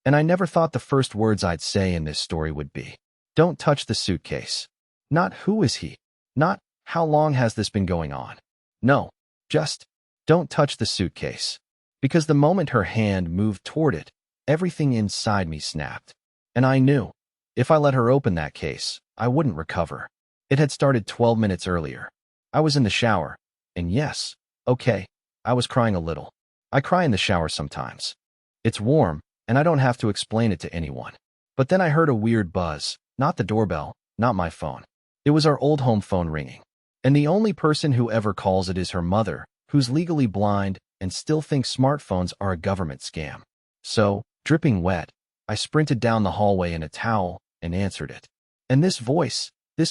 And I never thought the first words I'd say in this story would be, "Don't touch the suitcase." Not "Who is he?" Not "How long has this been going on?" No, just "Don't touch the suitcase." Because the moment her hand moved toward it, everything inside me snapped. And I knew, if I let her open that case, I wouldn't recover. It had started 12 minutes earlier. I was in the shower, and yes, okay, I was crying a little. I cry in the shower sometimes. It's warm, and I don't have to explain it to anyone. But then I heard a weird buzz, not the doorbell, not my phone. It was our old home phone ringing. And the only person who ever calls it is her mother, who's legally blind and still thinks smartphones are a government scam. So, dripping wet, I sprinted down the hallway in a towel and answered it. And this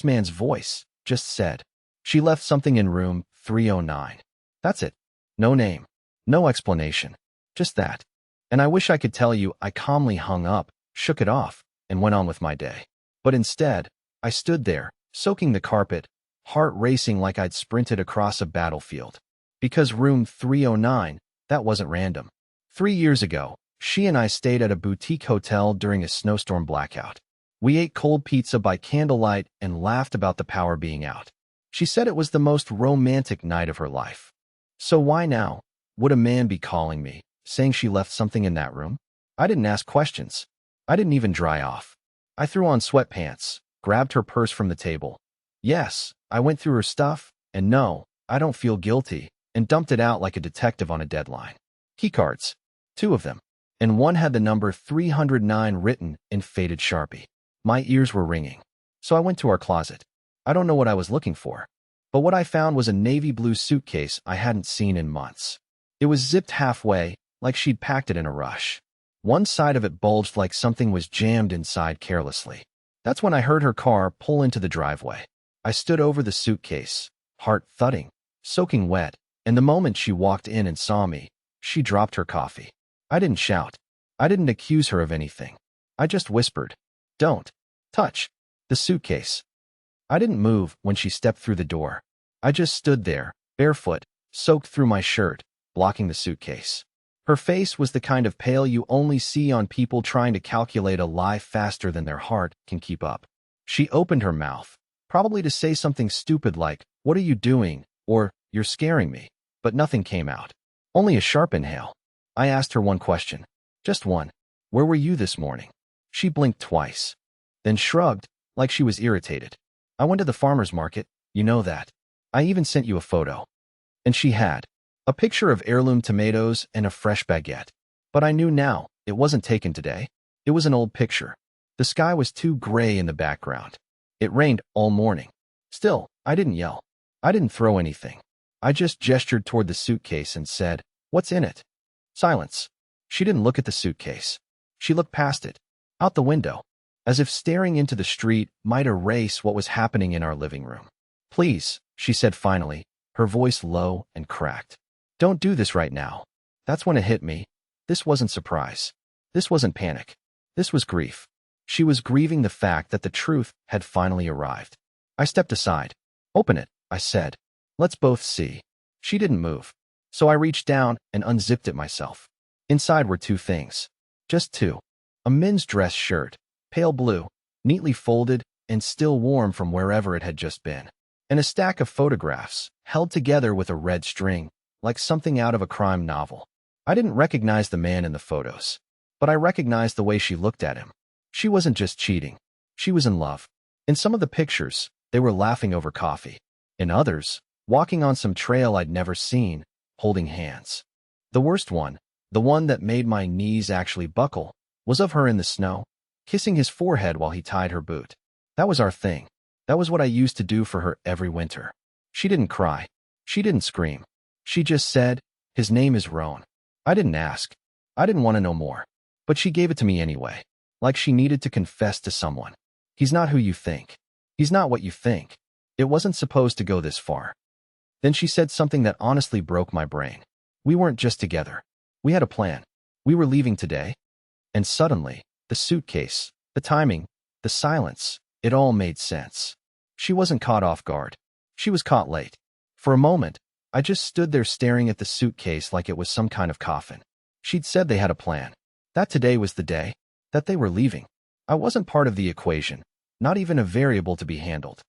man's voice, just said, "She left something in room 309. That's it. No name. No explanation. Just that. And I wish I could tell you I calmly hung up, shook it off, and went on with my day. But instead, I stood there, soaking the carpet, heart racing like I'd sprinted across a battlefield. Because room 309, that wasn't random. 3 years ago, she and I stayed at a boutique hotel during a snowstorm blackout. We ate cold pizza by candlelight and laughed about the power being out. She said it was the most romantic night of her life. So why now would a man be calling me, saying she left something in that room? I didn't ask questions. I didn't even dry off. I threw on sweatpants, grabbed her purse from the table. Yes, I went through her stuff, and no, I don't feel guilty, and dumped it out like a detective on a deadline. Keycards. 2 of them. And one had the number 309 written in faded Sharpie. My ears were ringing. So I went to our closet. I don't know what I was looking for, but what I found was a navy blue suitcase I hadn't seen in months. It was zipped halfway, like she'd packed it in a rush. One side of it bulged like something was jammed inside carelessly. That's when I heard her car pull into the driveway. I stood over the suitcase, heart thudding, soaking wet, and the moment she walked in and saw me, she dropped her coffee. I didn't shout. I didn't accuse her of anything. I just whispered, "Don't touch the suitcase." I didn't move when she stepped through the door. I just stood there, barefoot, soaked through my shirt, blocking the suitcase. Her face was the kind of pale you only see on people trying to calculate a lie faster than their heart can keep up. She opened her mouth, probably to say something stupid like, "What are you doing?" or "You're scaring me," but nothing came out. Only a sharp inhale. I asked her one question. Just one. "Where were you this morning?" She blinked twice, then shrugged, like she was irritated. "I went to the farmer's market, you know that. I even sent you a photo." And she had. A picture of heirloom tomatoes and a fresh baguette. But I knew now, it wasn't taken today. It was an old picture. The sky was too gray in the background. It rained all morning. Still, I didn't yell. I didn't throw anything. I just gestured toward the suitcase and said, "What's in it?" Silence. She didn't look at the suitcase. She looked past it, out the window, as if staring into the street might erase what was happening in our living room. "Please," she said finally, her voice low and cracked. "Don't do this right now." That's when it hit me. This wasn't surprise. This wasn't panic. This was grief. She was grieving the fact that the truth had finally arrived. I stepped aside. "Open it," I said. "Let's both see." She didn't move. So I reached down and unzipped it myself. Inside were 2 things. Just 2. A men's dress shirt, pale blue, neatly folded and still warm from wherever it had just been. And a stack of photographs, held together with a red string, like something out of a crime novel. I didn't recognize the man in the photos, but I recognized the way she looked at him. She wasn't just cheating. She was in love. In some of the pictures, they were laughing over coffee. In others, walking on some trail I'd never seen, holding hands. The worst one, the one that made my knees actually buckle, was of her in the snow, kissing his forehead while he tied her boot. That was our thing. That was what I used to do for her every winter. She didn't cry. She didn't scream. She just said, "His name is Roen." I didn't ask. I didn't want to know more. But she gave it to me anyway, like she needed to confess to someone. "He's not who you think. He's not what you think." It wasn't supposed to go this far. Then she said something that honestly broke my brain. We weren't just together. We had a plan. We were leaving today. And suddenly, the suitcase, the timing, the silence, it all made sense. She wasn't caught off guard. She was caught late. For a moment, I just stood there staring at the suitcase like it was some kind of coffin. She'd said they had a plan. That today was the day. That they were leaving. I wasn't part of the equation, not even a variable to be handled.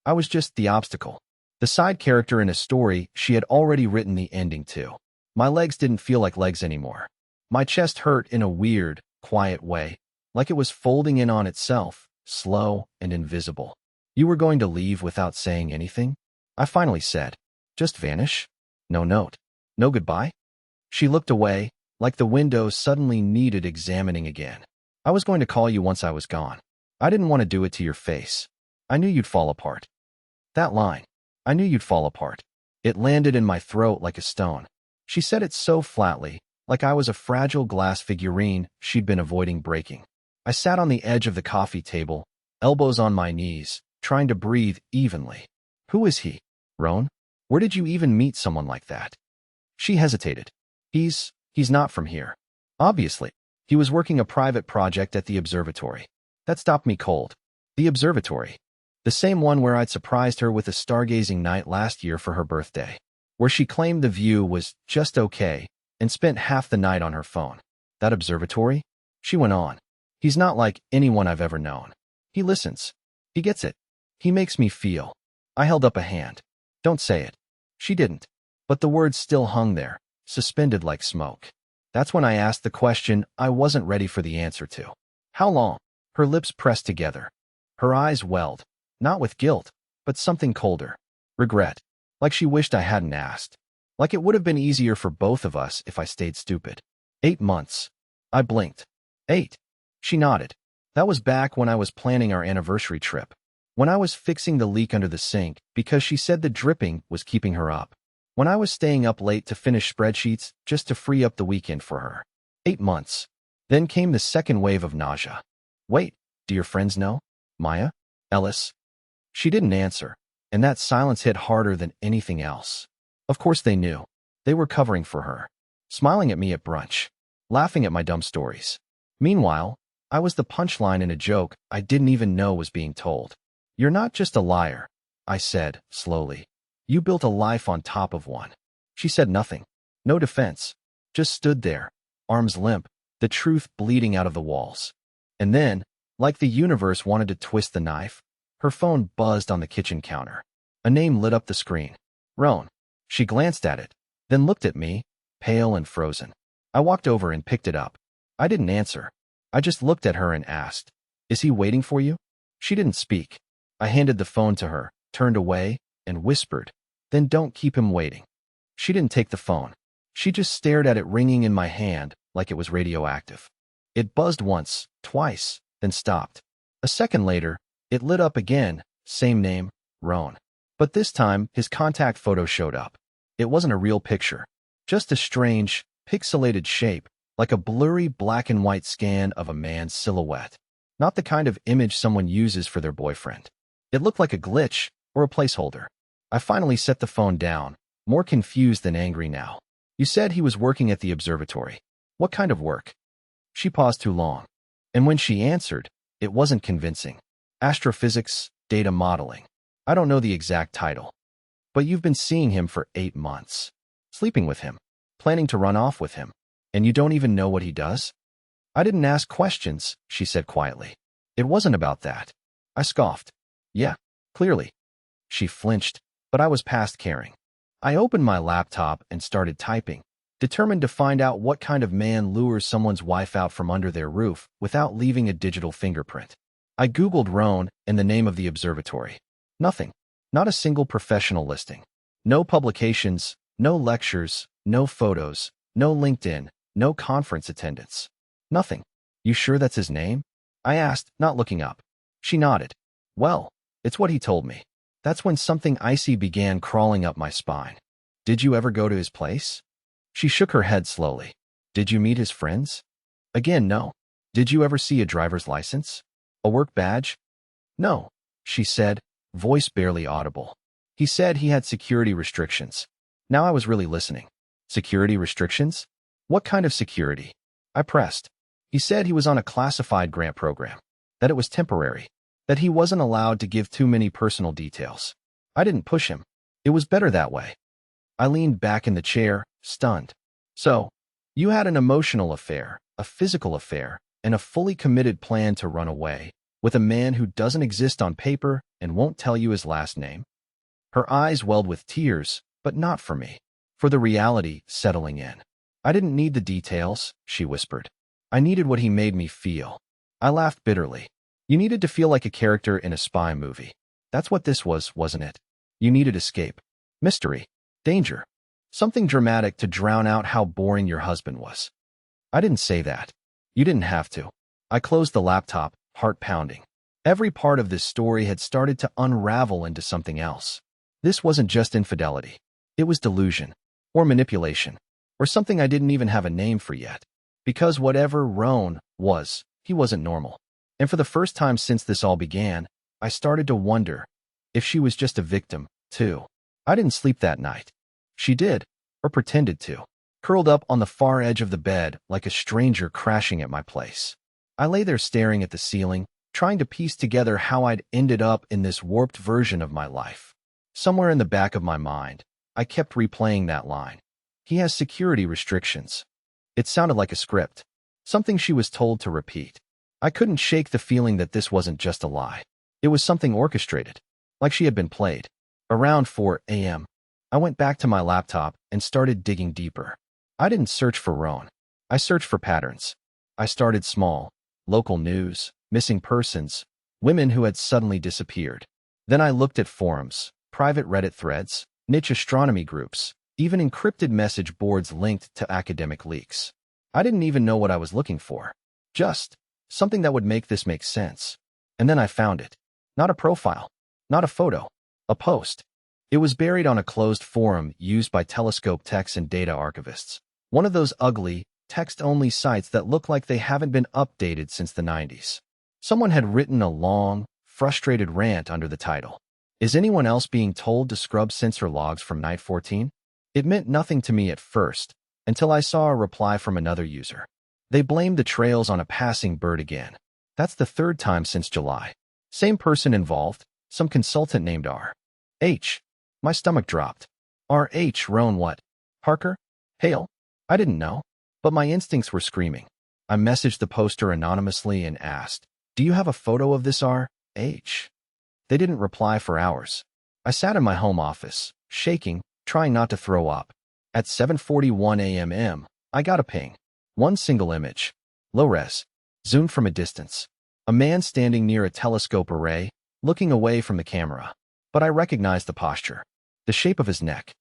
I was just the obstacle. The side character in a story she had already written the ending to. My legs didn't feel like legs anymore. My chest hurt in a weird, quiet way, like it was folding in on itself, slow and invisible. You were going to leave without saying anything? I finally said. Just vanish? No note. No goodbye? She looked away, like the window suddenly needed examining again. I was going to call you once I was gone. I didn't want to do it to your face. I knew you'd fall apart. That line. I knew you'd fall apart. It landed in my throat like a stone. She said it so flatly, like I was a fragile glass figurine she'd been avoiding breaking. I sat on the edge of the coffee table, elbows on my knees, trying to breathe evenly. Who is he? Roen? Where did you even meet someone like that? She hesitated. He's not from here. Obviously. He was working a private project at the observatory. That stopped me cold. The observatory. The same one where I'd surprised her with a stargazing night last year for her birthday. Where she claimed the view was just okay and spent half the night on her phone. That observatory? She went on. He's not like anyone I've ever known. He listens. He gets it. He makes me feel. I held up a hand. Don't say it. She didn't. But the words still hung there, suspended like smoke. That's when I asked the question I wasn't ready for the answer to. How long? Her lips pressed together. Her eyes welled, not with guilt, but something colder. Regret. Like she wished I hadn't asked. Like it would have been easier for both of us if I stayed stupid. 8 months. I blinked. 8. She nodded. That was back when I was planning our anniversary trip. When I was fixing the leak under the sink because she said the dripping was keeping her up. When I was staying up late to finish spreadsheets just to free up the weekend for her. 8 months. Then came the second wave of nausea. Wait, do your friends know? Maya? Ellis? She didn't answer, and that silence hit harder than anything else. Of course they knew. They were covering for her. Smiling at me at brunch. Laughing at my dumb stories. Meanwhile, I was the punchline in a joke I didn't even know was being told. You're not just a liar, I said, slowly. You built a life on top of one. She said nothing. No defense. Just stood there, arms limp, the truth bleeding out of the walls. And then, like the universe wanted to twist the knife, her phone buzzed on the kitchen counter. A name lit up the screen. Roen. She glanced at it, then looked at me, pale and frozen. I walked over and picked it up. I didn't answer. I just looked at her and asked, Is he waiting for you? She didn't speak. I handed the phone to her, turned away, and whispered, Then don't keep him waiting. She didn't take the phone. She just stared at it ringing in my hand like it was radioactive. It buzzed once, twice, then stopped. A second later, it lit up again, same name, Roen. But this time, his contact photo showed up. It wasn't a real picture, just a strange, pixelated shape, like a blurry black and white scan of a man's silhouette. Not the kind of image someone uses for their boyfriend. It looked like a glitch or a placeholder. I finally set the phone down, more confused than angry now. You said he was working at the observatory. What kind of work? She paused too long. And when she answered, it wasn't convincing. Astrophysics, data modeling. I don't know the exact title. But you've been seeing him for 8 months. Sleeping with him. Planning to run off with him. And you don't even know what he does? I didn't ask questions, she said quietly. It wasn't about that. I scoffed. Yeah, clearly. She flinched, but I was past caring. I opened my laptop and started typing, determined to find out what kind of man lures someone's wife out from under their roof without leaving a digital fingerprint. I Googled Roen and the name of the observatory. Nothing. Not a single professional listing. No publications, no lectures, no photos, no LinkedIn, no conference attendance. Nothing. You sure that's his name? I asked, not looking up. She nodded. Well, it's what he told me. That's when something icy began crawling up my spine. Did you ever go to his place? She shook her head slowly. Did you meet his friends? Again, no. Did you ever see a driver's license? A work badge? No, she said, voice barely audible. He said he had security restrictions. Now I was really listening. Security restrictions? What kind of security? I pressed. He said he was on a classified grant program, that it was temporary, that he wasn't allowed to give too many personal details. I didn't push him. It was better that way. I leaned back in the chair, stunned. So, you had an emotional affair, a physical affair, and a fully committed plan to run away with a man who doesn't exist on paper and won't tell you his last name. Her eyes welled with tears, but not for me, for the reality settling in. I didn't need the details, she whispered. I needed what he made me feel. I laughed bitterly. You needed to feel like a character in a spy movie. That's what this was, wasn't it? You needed escape, mystery, danger, something dramatic to drown out how boring your husband was. I didn't say that. You didn't have to. I closed the laptop, heart pounding. Every part of this story had started to unravel into something else. This wasn't just infidelity. It was delusion, or manipulation, or something I didn't even have a name for yet. Because whatever Roen was, he wasn't normal. And for the first time since this all began, I started to wonder if she was just a victim, too. I didn't sleep that night. She did, or pretended to, curled up on the far edge of the bed like a stranger crashing at my place. I lay there staring at the ceiling, trying to piece together how I'd ended up in this warped version of my life. Somewhere in the back of my mind, I kept replaying that line. He has security restrictions. It sounded like a script, something she was told to repeat. I couldn't shake the feeling that this wasn't just a lie. It was something orchestrated, like she had been played. Around 4 a.m., I went back to my laptop and started digging deeper. I didn't search for Roen. I searched for patterns. I started small, local news, missing persons, women who had suddenly disappeared. Then I looked at forums, private Reddit threads, niche astronomy groups, even encrypted message boards linked to academic leaks. I didn't even know what I was looking for. Just something that would make this make sense. And then I found it. Not a profile, not a photo, a post. It was buried on a closed forum used by telescope techs and data archivists. One of those ugly, text-only sites that look like they haven't been updated since the 90s. Someone had written a long, frustrated rant under the title. Is anyone else being told to scrub sensor logs from night 14? It meant nothing to me at first, until I saw a reply from another user. They blamed the trails on a passing bird again. That's the third time since July. Same person involved, some consultant named R.H. My stomach dropped. R.H. Roen what? Parker? Hale? I didn't know, but my instincts were screaming. I messaged the poster anonymously and asked, do you have a photo of this R.H.? They didn't reply for hours. I sat in my home office, shaking, trying not to throw up. At 7:41 a.m., I got a ping. One single image. Low-res. Zoomed from a distance. A man standing near a telescope array, looking away from the camera. But I recognized the posture. The shape of his neck.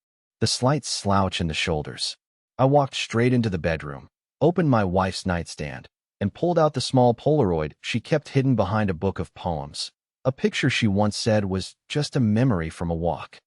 The slight slouch in the shoulders. I walked straight into the bedroom, opened my wife's nightstand, and pulled out the small Polaroid she kept hidden behind a book of poems. A picture she once said was just a memory from a walk.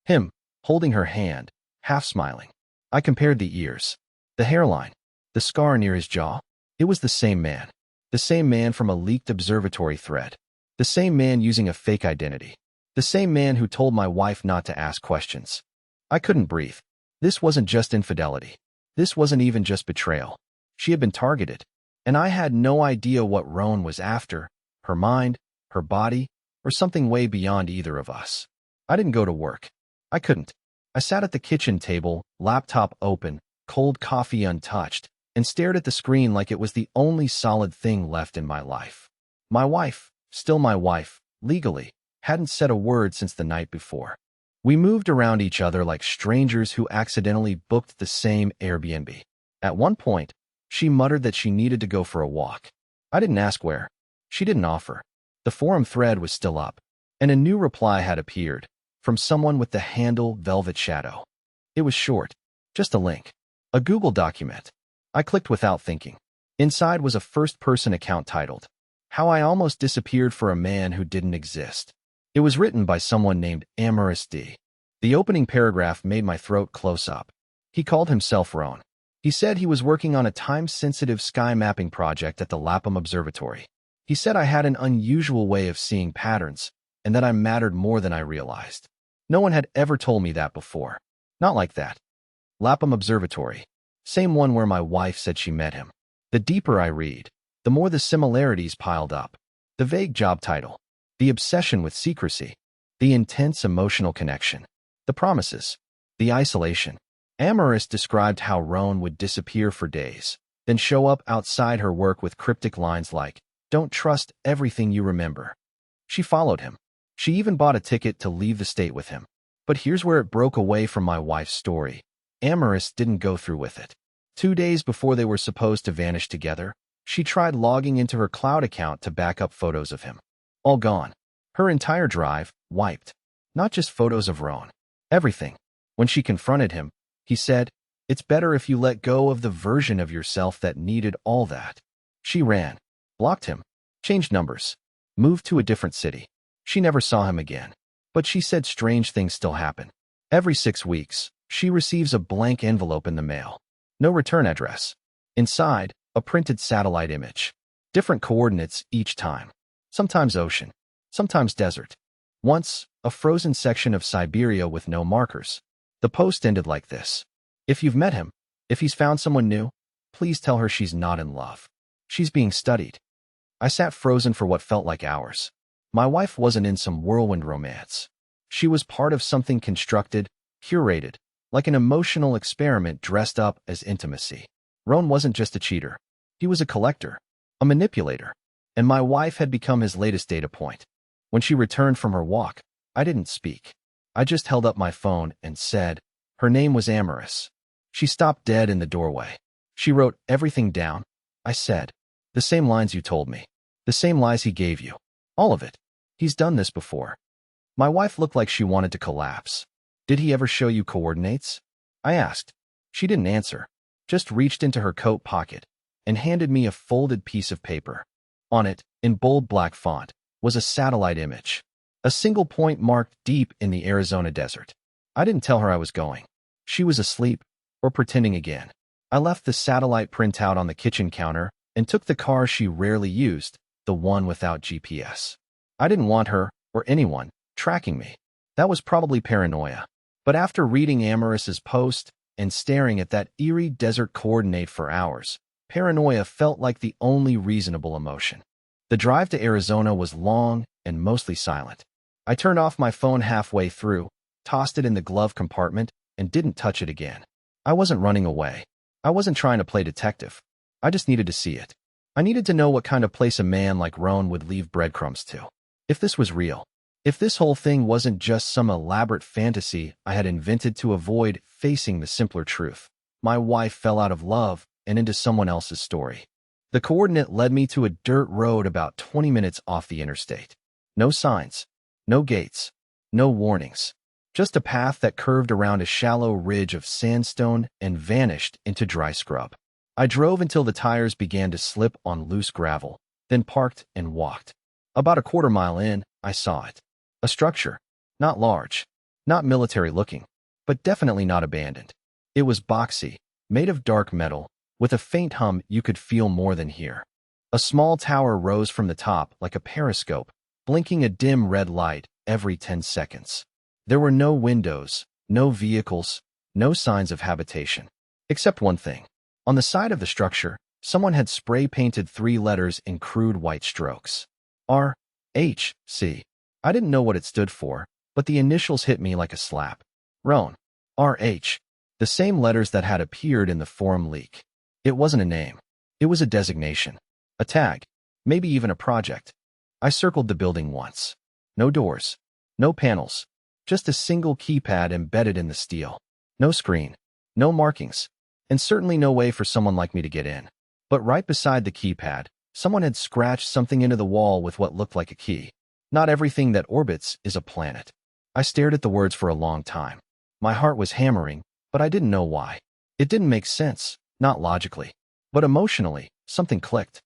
Him, holding her hand, half smiling. I compared the ears, the hairline, the scar near his jaw. It was the same man. The same man from a leaked observatory thread. The same man using a fake identity. The same man who told my wife not to ask questions. I couldn't breathe. This wasn't just infidelity. This wasn't even just betrayal. She had been targeted, and I had no idea what Roen was after, her mind, her body, or something way beyond either of us. I didn't go to work. I couldn't. I sat at the kitchen table, laptop open, cold coffee untouched, and stared at the screen like it was the only solid thing left in my life. My wife, still my wife, legally, hadn't said a word since the night before. We moved around each other like strangers who accidentally booked the same Airbnb. At one point, she muttered that she needed to go for a walk. I didn't ask where. She didn't offer. The forum thread was still up, and a new reply had appeared, from someone with the handle Velvet Shadow. It was short, just a link. A Google document. I clicked without thinking. Inside was a first-person account titled, How I Almost Disappeared for a Man Who Didn't Exist. It was written by someone named Amorous D. The opening paragraph made my throat close up. He called himself Roen. He said he was working on a time-sensitive sky mapping project at the Lapham Observatory. He said I had an unusual way of seeing patterns, and that I mattered more than I realized. No one had ever told me that before. Not like that. Lapham Observatory. Same one where my wife said she met him. The deeper I read, the more the similarities piled up. The vague job title. The obsession with secrecy. The intense emotional connection. The promises. The isolation. Amorous described how Roen would disappear for days, then show up outside her work with cryptic lines like, "Don't trust everything you remember." She followed him. She even bought a ticket to leave the state with him. But here's where it broke away from my wife's story. Amaris didn't go through with it. 2 days before they were supposed to vanish together, she tried logging into her cloud account to back up photos of him. All gone. Her entire drive, wiped. Not just photos of Roen. Everything. When she confronted him, he said, "It's better if you let go of the version of yourself that needed all that." She ran. Blocked him. Changed numbers. Moved to a different city. She never saw him again. But she said strange things still happen. Every 6 weeks, she receives a blank envelope in the mail. No return address. Inside, a printed satellite image. Different coordinates each time. Sometimes ocean. Sometimes desert. Once, a frozen section of Siberia with no markers. The post ended like this. "If you've met him, if he's found someone new, please tell her she's not in love. She's being studied." I sat frozen for what felt like hours. My wife wasn't in some whirlwind romance. She was part of something constructed, curated, like an emotional experiment dressed up as intimacy. Roen wasn't just a cheater. He was a collector, a manipulator, and my wife had become his latest data point. When she returned from her walk, I didn't speak. I just held up my phone and said, her name was Amaris. She stopped dead in the doorway. She wrote everything down. I said, "The same lines you told me. The same lies he gave you. All of it. He's done this before." My wife looked like she wanted to collapse. "Did he ever show you coordinates?" I asked. She didn't answer, just reached into her coat pocket and handed me a folded piece of paper. On it, in bold black font, was a satellite image. A single point marked deep in the Arizona desert. I didn't tell her I was going. She was asleep, or pretending again. I left the satellite printout on the kitchen counter and took the car she rarely used, the one without GPS. I didn't want her, or anyone, tracking me. That was probably paranoia. But after reading Amaris's post and staring at that eerie desert coordinate for hours, paranoia felt like the only reasonable emotion. The drive to Arizona was long and mostly silent. I turned off my phone halfway through, tossed it in the glove compartment, and didn't touch it again. I wasn't running away. I wasn't trying to play detective. I just needed to see it. I needed to know what kind of place a man like Roen would leave breadcrumbs to. If this was real. If this whole thing wasn't just some elaborate fantasy I had invented to avoid facing the simpler truth. My wife fell out of love and into someone else's story. The coordinate led me to a dirt road about 20 minutes off the interstate. No signs. No gates. No warnings. Just a path that curved around a shallow ridge of sandstone and vanished into dry scrub. I drove until the tires began to slip on loose gravel, then parked and walked. About a quarter mile in, I saw it. A structure. Not large. Not military-looking. But definitely not abandoned. It was boxy, made of dark metal, with a faint hum you could feel more than hear. A small tower rose from the top like a periscope, blinking a dim red light every 10 seconds. There were no windows, no vehicles, no signs of habitation. Except one thing. On the side of the structure, someone had spray-painted 3 letters in crude white strokes. R.H.C. I didn't know what it stood for, but the initials hit me like a slap. Roen. R.H. The same letters that had appeared in the forum leak. It wasn't a name. It was a designation. A tag. Maybe even a project. I circled the building once. No doors. No panels. Just a single keypad embedded in the steel. No screen. No markings. And certainly no way for someone like me to get in. But right beside the keypad, someone had scratched something into the wall with what looked like a key. Not everything that orbits is a planet. I stared at the words for a long time. My heart was hammering, but I didn't know why. It didn't make sense, not logically. But emotionally, something clicked.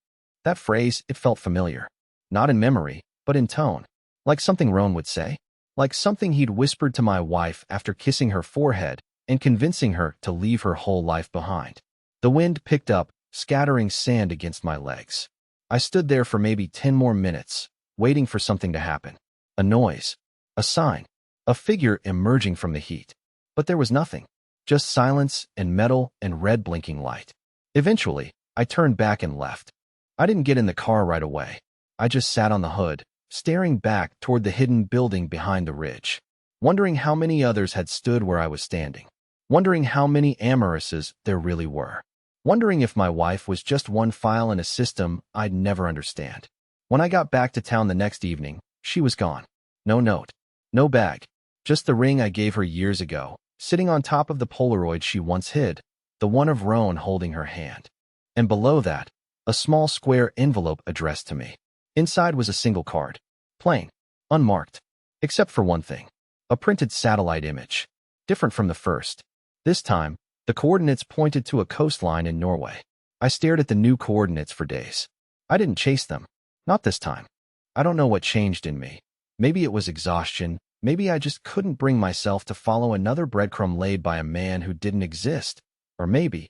That phrase, it felt familiar. Not in memory, but in tone. Like something Roen would say. Like something he'd whispered to my wife after kissing her forehead and convincing her to leave her whole life behind. The wind picked up, scattering sand against my legs. I stood there for maybe 10 more minutes, waiting for something to happen. A noise. A sign. A figure emerging from the heat. But there was nothing. Just silence and metal and red blinking light. Eventually, I turned back and left. I didn't get in the car right away. I just sat on the hood, staring back toward the hidden building behind the ridge. Wondering how many others had stood where I was standing. Wondering how many Amarises there really were. wondering if my wife was just one file in a system I'd never understand. When I got back to town the next evening, she was gone. No note, no bag, just the ring I gave her years ago, sitting on top of the Polaroid she once hid, the one of Roen holding her hand. And below that, a small square envelope addressed to me. Inside was a single card, plain, unmarked, except for one thing, a printed satellite image, different from the first. This time, the coordinates pointed to a coastline in Norway. I stared at the new coordinates for days. I didn't chase them, not this time. I don't know what changed in me. Maybe it was exhaustion, maybe I just couldn't bring myself to follow another breadcrumb laid by a man who didn't exist. Or maybe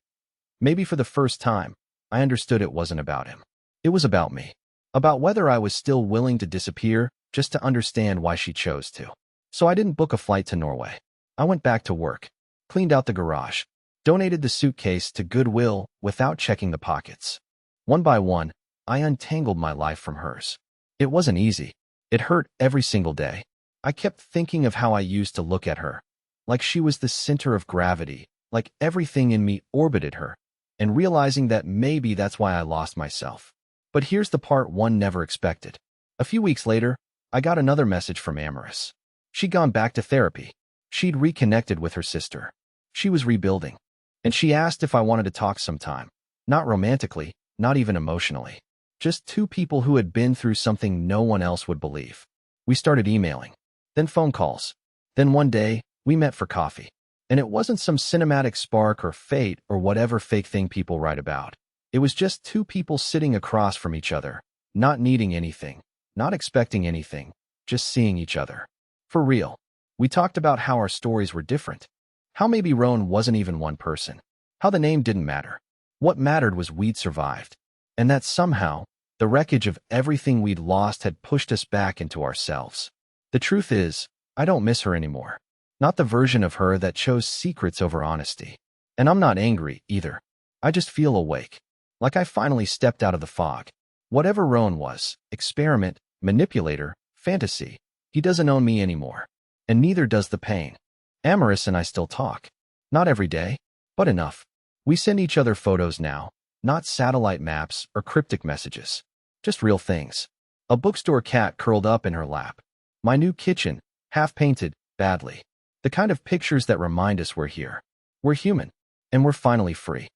for the first time, I understood it wasn't about him. It was about me. About whether I was still willing to disappear just to understand why she chose to. So I didn't book a flight to Norway. I went back to work, cleaned out the garage, donated the suitcase to Goodwill without checking the pockets. One by one, I untangled my life from hers. It wasn't easy. It hurt every single day. I kept thinking of how I used to look at her, like she was the center of gravity, like everything in me orbited her, and realizing that maybe that's why I lost myself. But here's the part one never expected. A few weeks later, I got another message from Amaris. She'd gone back to therapy. She'd reconnected with her sister. She was rebuilding. And she asked if I wanted to talk sometime. Not romantically, not even emotionally. Just two people who had been through something no one else would believe. We started emailing, then phone calls. Then one day, we met for coffee. And it wasn't some cinematic spark or fate or whatever fake thing people write about. It was just two people sitting across from each other, not needing anything, not expecting anything, just seeing each other. For real. We talked about how our stories were different. How maybe Roen wasn't even one person. How the name didn't matter. What mattered was we'd survived. And that somehow, the wreckage of everything we'd lost had pushed us back into ourselves. The truth is, I don't miss her anymore. Not the version of her that chose secrets over honesty. And I'm not angry, either. I just feel awake. Like I finally stepped out of the fog. Whatever Roen was, experiment, manipulator, fantasy, he doesn't own me anymore. And neither does the pain. Amaris and I still talk. Not every day, but enough. We send each other photos now, not satellite maps or cryptic messages. Just real things. A bookstore cat curled up in her lap. My new kitchen, half-painted, badly. The kind of pictures that remind us we're here. We're human. And we're finally free.